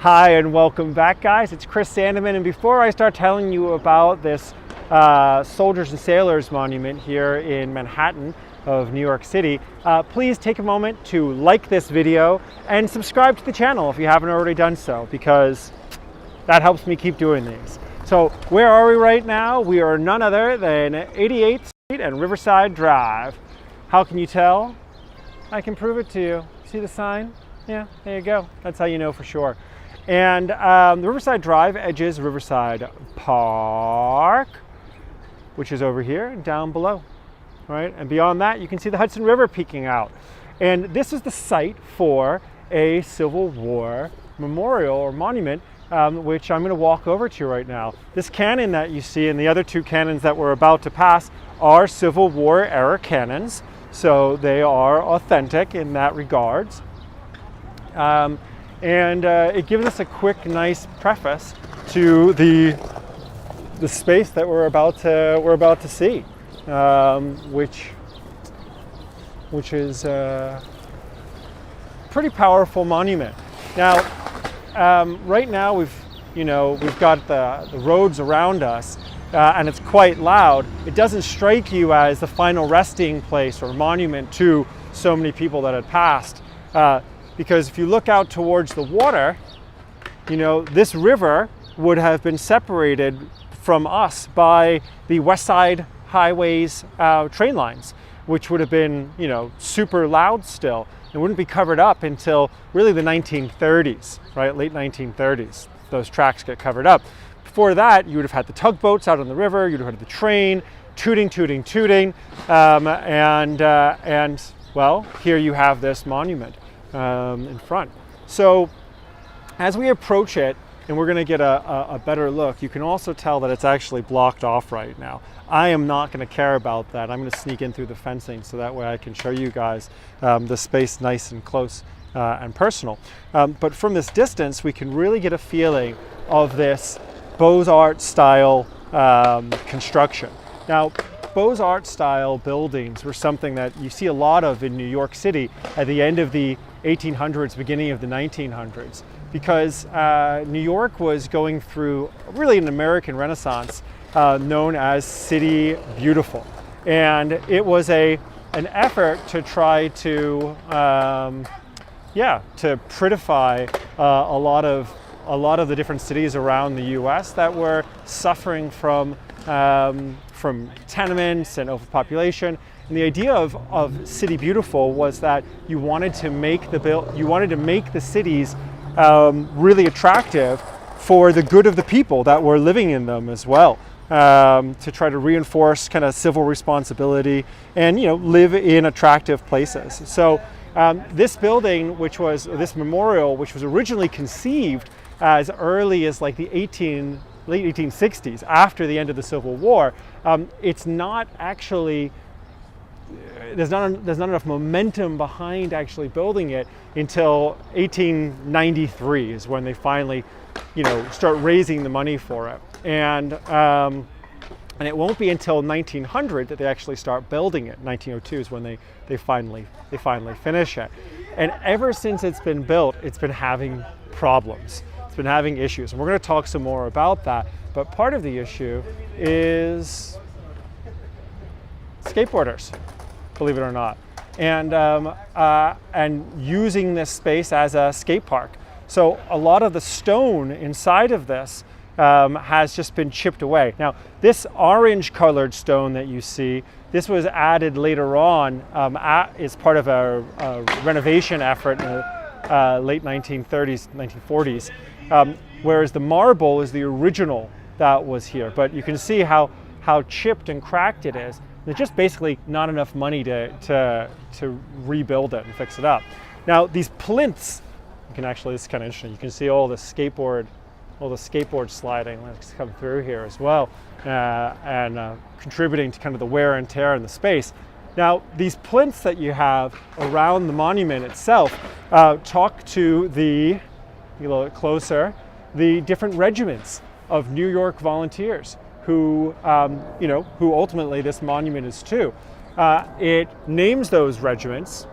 Hi and welcome back, guys. It's Chris Sandeman, and before I start telling you about this Soldiers and Sailors Monument here in Manhattan of New York City, please take a moment to like this video and subscribe to the channel if you haven't already done so, because that helps me keep doing these. So where are we right now? We are none other than 88th Street and Riverside Drive. How can you tell? I can prove it to you. See the sign? Yeah, there you go. That's how you know for sure. And the Riverside Drive edges Riverside Park, which is over here and down below, right? And beyond that, you can see the Hudson River peeking out. And this is the site for a Civil War memorial or monument, which I'm going to walk over to right now. This cannon that you see and the other two cannons that we're about to pass are Civil War era cannons, so they are authentic in that regards. It gives us a quick, nice preface to the space that we're about to see, which is a pretty powerful monument. Now, right now we've got the roads around us, and it's quite loud. It doesn't strike you as the final resting place or monument to so many people that had passed. Because if you look out towards the water, this river would have been separated from us by the West Side Highway's train lines, which would have been, super loud still. It wouldn't be covered up until really the 1930s, right? Late 1930s, those tracks get covered up. Before that, you would have had the tugboats out on the river, you'd have had the train, tooting, tooting, tooting, well, here you have this monument in front. So as we approach it, and we're going to get a better look, you can also tell that it's actually blocked off right now. I am not going to care about that. I'm going to sneak in through the fencing so that way I can show you guys the space nice and close and personal. But from this distance, we can really get a feeling of this Beaux-Arts style construction. Now, Beaux-Arts style buildings were something that you see a lot of in New York City at the end of the 1800s, beginning of the 1900s, because New York was going through really an American Renaissance known as City Beautiful. And it was an effort to try to prettify a lot of the different cities around the US that were suffering from tenements and overpopulation. And the idea of City Beautiful was that you wanted to make the cities really attractive for the good of the people that were living in them as well, to try to reinforce kind of civil responsibility and live in attractive places. So this building, this memorial, which was originally conceived as early as like the late 1860s, after the end of the Civil War, it's not actually, there's not enough momentum behind actually building it until 1893 is when they finally, start raising the money for it. And it won't be until 1900 that they actually start building it. 1902 is when they finally finish it. And ever since it's been built, it's been having problems. Been having issues, and we're going to talk some more about that. But part of the issue is skateboarders, believe it or not, and using this space as a skate park. So a lot of the stone inside of this has just been chipped away. Now, this orange colored stone that you see, this was added later on as part of a renovation effort in the late 1930s, 1940s. Whereas the marble is the original that was here. But you can see how chipped and cracked it is. There's just basically not enough money to rebuild it and fix it up. Now, these plinths, this is kind of interesting. You can see all the skateboard sliding that's come through here as well, and contributing to kind of the wear and tear in the space. Now, these plinths that you have around the monument itself talk to a little bit closer, the different regiments of New York volunteers who ultimately this monument is to. It names those regiments,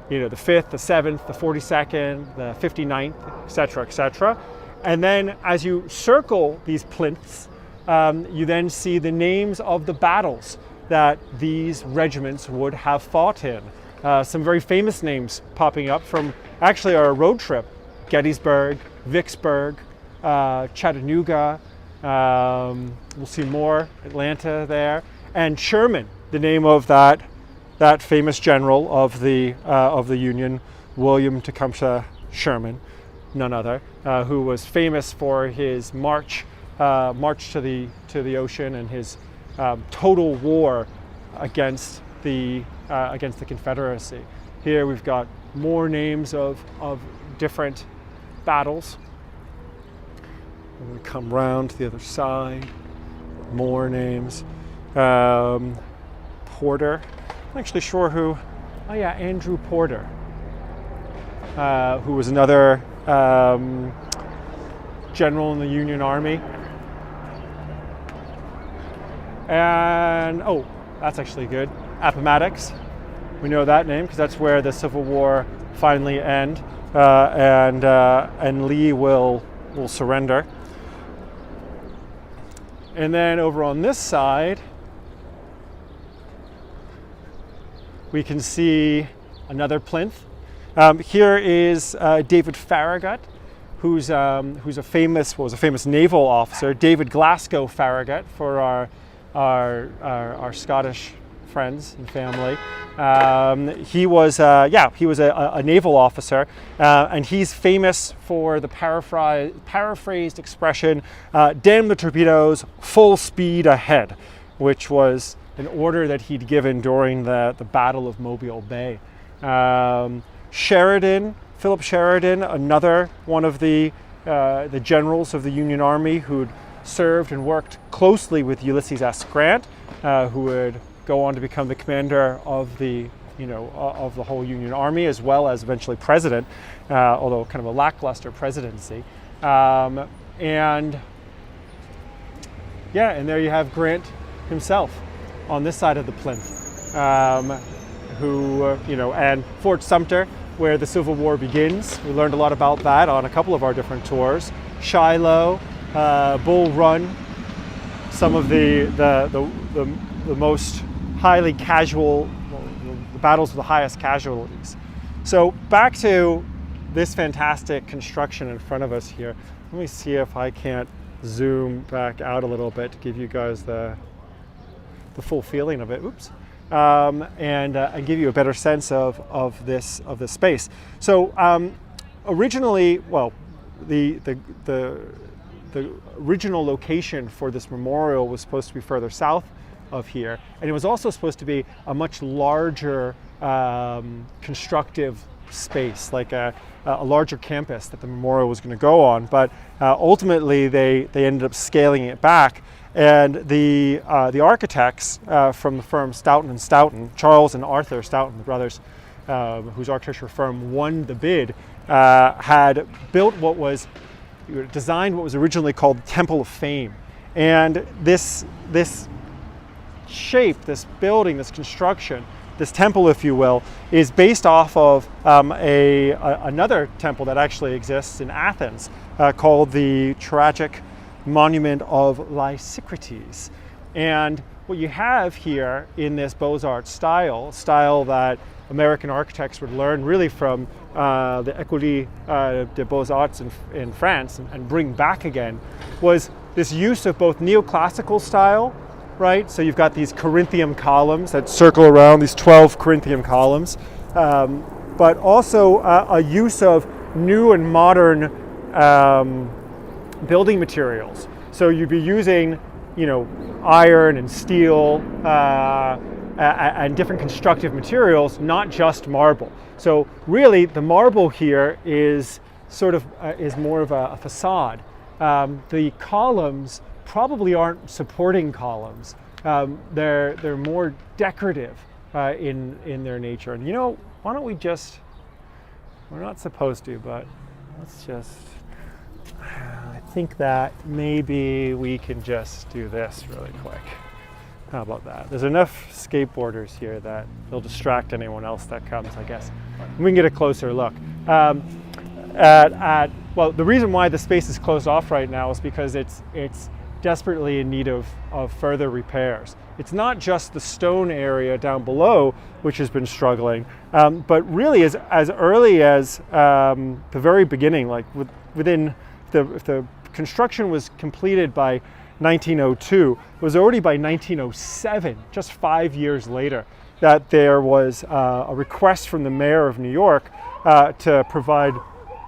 the 5th, the 7th, the 42nd, the 59th, et cetera, And then as you circle these plinths, you then see the names of the battles that these regiments would have fought in. Some very famous names popping up from actually our road trip: Gettysburg, Vicksburg, Chattanooga. We'll see more, Atlanta there, and Sherman, the name of that famous general of the Union, William Tecumseh Sherman, none other, who was famous for his march to the ocean and his total war against the Confederacy. Here we've got more names of different battles. I'm going to come round to the other side. More names. Porter. I'm actually sure who. Oh yeah, Andrew Porter, who was another general in the Union Army. And oh, that's actually good. Appomattox. We know that name because that's where the Civil War finally ends, and Lee will surrender. And then over on this side, we can see another plinth. Here is David Farragut, who's a famous naval officer. David Glasgow Farragut for our Scottish friends and family. He was a naval officer, and he's famous for the paraphrased expression, "Damn the torpedoes, full speed ahead," which was an order that he'd given during the Battle of Mobile Bay. Philip Sheridan, another one of the generals of the Union Army who'd served and worked closely with Ulysses S. Grant, who would go on to become the commander of the whole Union Army, as well as eventually president, although kind of a lackluster presidency. And there you have Grant himself on this side of the plinth, and Fort Sumter, where the Civil War begins. We learned a lot about that on a couple of our different tours. Shiloh, Bull Run, some of the most highly casual, the battles with the highest casualties. So back to this fantastic construction in front of us here. Let me see if I can't zoom back out a little bit to give you guys the full feeling of it. Oops. And give you a better sense of this space. So originally, well, the original location for this memorial was supposed to be further south of here, and it was also supposed to be a much larger constructive space, like a larger campus that the memorial was going to go on. But ultimately, they ended up scaling it back. And the architects from the firm Stoughton & Stoughton, Charles and Arthur Stoughton, the brothers, whose architecture firm won the bid, had designed what was originally called the Temple of Fame. And this shape, this building, this construction, this temple, if you will, is based off of another temple that actually exists in Athens called the Tragic Monument of Lysicrates. And what you have here in this Beaux-Arts style that American architects would learn really from the École des Beaux-Arts in France and bring back again, was this use of both neoclassical style, right? So you've got these Corinthian columns that circle around, these 12 Corinthian columns, but also a use of new and modern building materials. So you'd be using, iron and steel and different constructive materials, not just marble. So really, the marble here is is more of a facade. The columns probably aren't supporting columns. They're more decorative in their nature. And why don't we just? We're not supposed to, but let's just. I think that maybe we can just do this really quick. How about that? There's enough skateboarders here that they'll distract anyone else that comes, I guess. We can get a closer look. well, the reason why the space is closed off right now is because it's desperately in need of further repairs. It's not just the stone area down below which has been struggling, but really as early as the very beginning, like within the construction was completed by 1902, it was already by 1907, just 5 years later, that there was a request from the mayor of New York to provide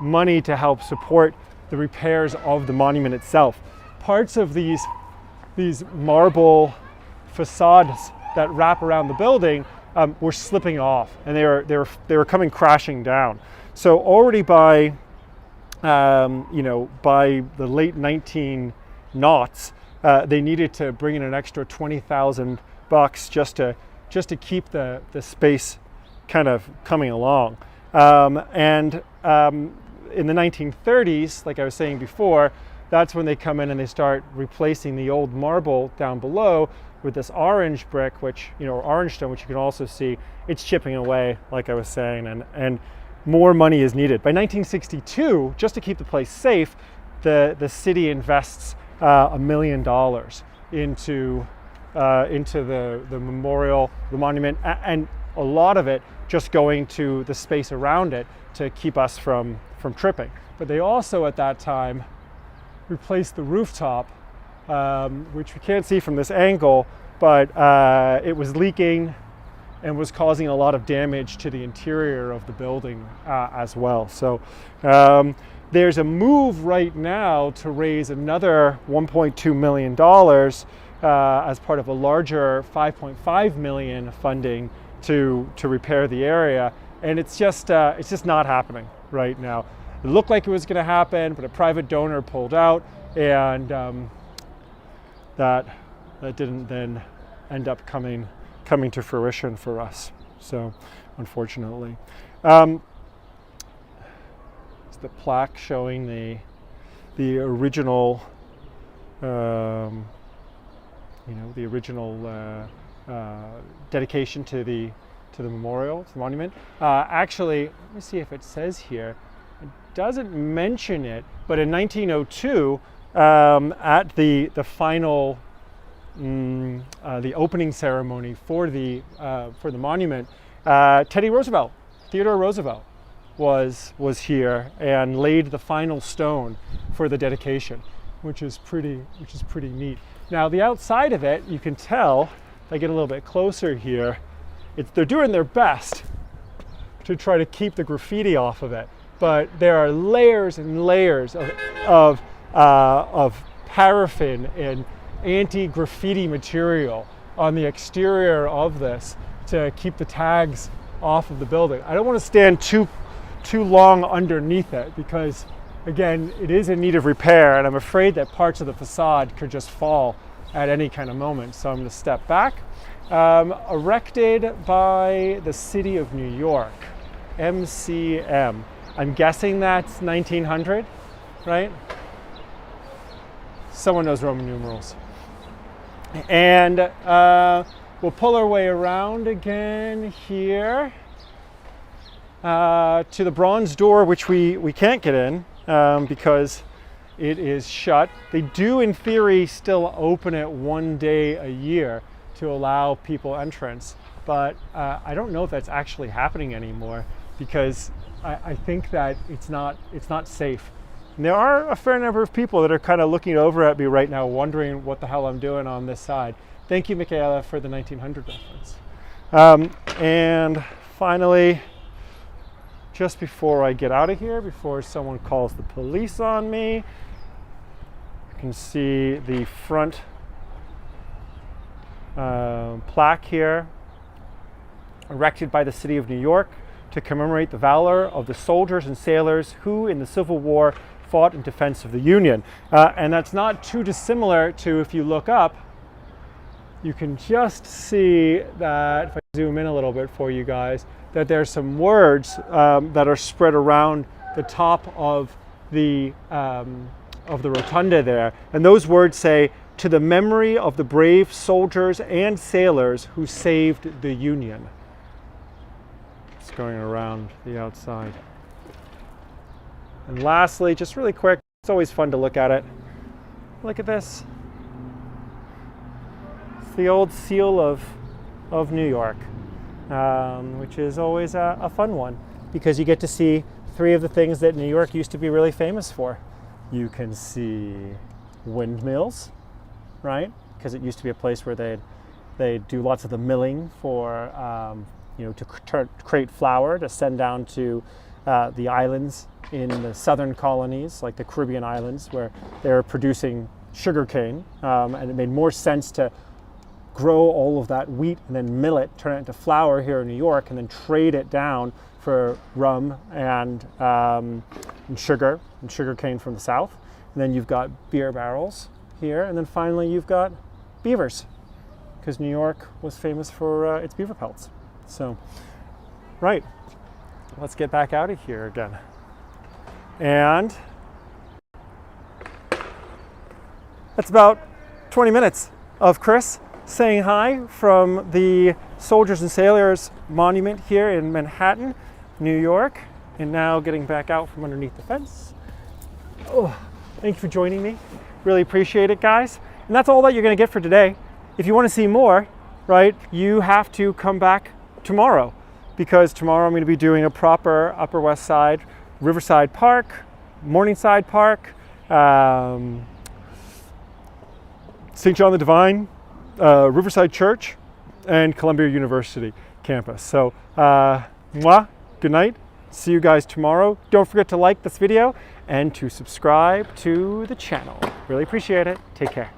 money to help support the repairs of the monument itself. Parts of these marble facades that wrap around the building were slipping off, and they were coming crashing down. So already by by the late 1900s, they needed to bring in an extra $20,000 just to keep the space kind of coming along. In the 1930s, like I was saying before, that's when they come in and they start replacing the old marble down below with this orange brick, or orange stone, which you can also see it's chipping away, like I was saying, and more money is needed. By 1962, just to keep the place safe, the city invests $1 million into the memorial, the monument, and a lot of it just going to the space around it to keep us from tripping. But they also at that time replaced the rooftop, which we can't see from this angle, but it was leaking and was causing a lot of damage to the interior of the building as well. So there's a move right now to raise another $1.2 million as part of a larger $5.5 million funding to repair the area, and it's just not happening right now. It looked like it was going to happen, but a private donor pulled out, and that didn't then end up coming to fruition for us. So, unfortunately, it's the plaque showing the original, the original dedication to the memorial, to the monument. Actually, let me see if it says here. It doesn't mention it, but in 1902, at the final, the opening ceremony for the monument, Theodore Roosevelt was here and laid the final stone for the dedication, which is pretty neat. Now the outside of it, you can tell, if I get a little bit closer here, they're doing their best to try to keep the graffiti off of it, but there are layers and layers of paraffin and anti-graffiti material on the exterior of this to keep the tags off of the building. I don't want to stand too long underneath it because, again, it is in need of repair, and I'm afraid that parts of the facade could just fall at any kind of moment. So I'm going to step back. Erected by the city of New York, MCM. I'm guessing that's 1900, right? Someone knows Roman numerals. And we'll pull our way around again here to the bronze door, which we can't get in because it is shut. They do, in theory, still open it one day a year to allow people entrance, but I don't know if that's actually happening anymore because I think that it's not safe. And there are a fair number of people that are kind of looking over at me right now, wondering what the hell I'm doing on this side. Thank you, Michaela, for the 1900 reference. And finally, just before I get out of here, before someone calls the police on me, you can see the front plaque here, erected by the city of New York to commemorate the valor of the soldiers and sailors who in the Civil War fought in defense of the Union. And that's not too dissimilar to, if you look up, you can just see that, if I zoom in a little bit for you guys, that there's some words that are spread around the top of the rotunda there. And those words say, "To the memory of the brave soldiers and sailors who saved the Union." It's going around the outside. And lastly, just really quick, it's always fun to look at it. Look at this. It's the old seal of New York, which is always a fun one because you get to see three of the things that New York used to be really famous for. You can see windmills, right? Because it used to be a place where they'd do lots of the milling for, to create flour to send down to the islands in the southern colonies, like the Caribbean islands, where they're producing sugarcane, and it made more sense to grow all of that wheat and then mill it, turn it into flour here in New York, and then trade it down for rum and sugar and sugarcane from the south. And then you've got beer barrels here, and then finally you've got beavers, because New York was famous for its beaver pelts. So, right, let's get back out of here again. And that's about 20 minutes of Chris saying hi from the Soldiers and Sailors Monument here in Manhattan, New York, and now getting back out from underneath the fence. Oh, thank you for joining me. Really appreciate it, guys. And that's all that you're going to get for today. If you want to see more, right, you have to come back tomorrow, because tomorrow I'm going to be doing a proper Upper West Side, Riverside Park, Morningside Park, St. John the Divine, Riverside Church, and Columbia University campus. So, good night. See you guys tomorrow. Don't forget to like this video and to subscribe to the channel. Really appreciate it. Take care.